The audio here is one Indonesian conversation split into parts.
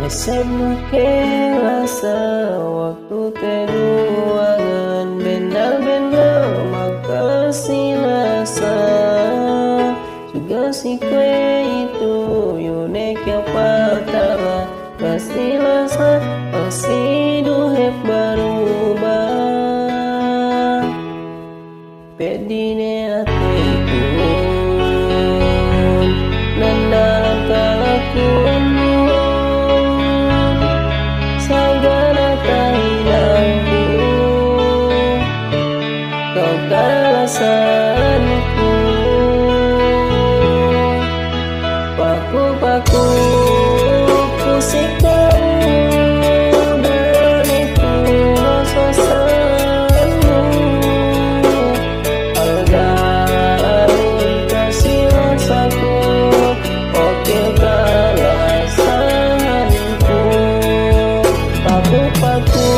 SMA rasa waktu teruangan benar-benar makasih rasa juga si kue itu yunek yang patah pasti rasa pasti duhep berubah pedine hatiku dan dalam kelakuanmu segala kehilanganku kau kerasaanku paku-paku pusing kamu dan itu suasanmu algarun kasih rasaku oke kerasaanku paku-paku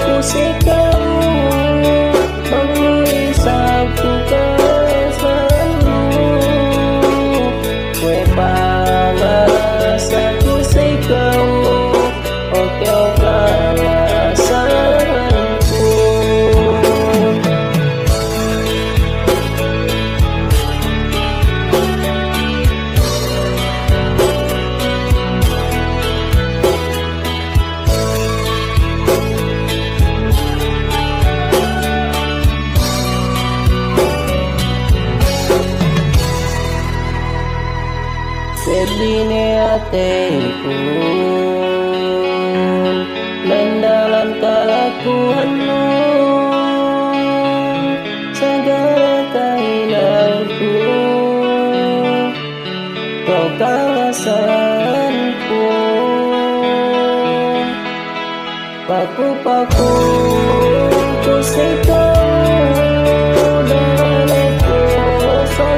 pusing kamu mengisapku kerasaanmu kue panas aku say kamu oke kerasaanku pedine hatiku dan dalam kelakuanmu segala kehilanganku kau kerasaanku paku-paku pusing kau dan itu rasa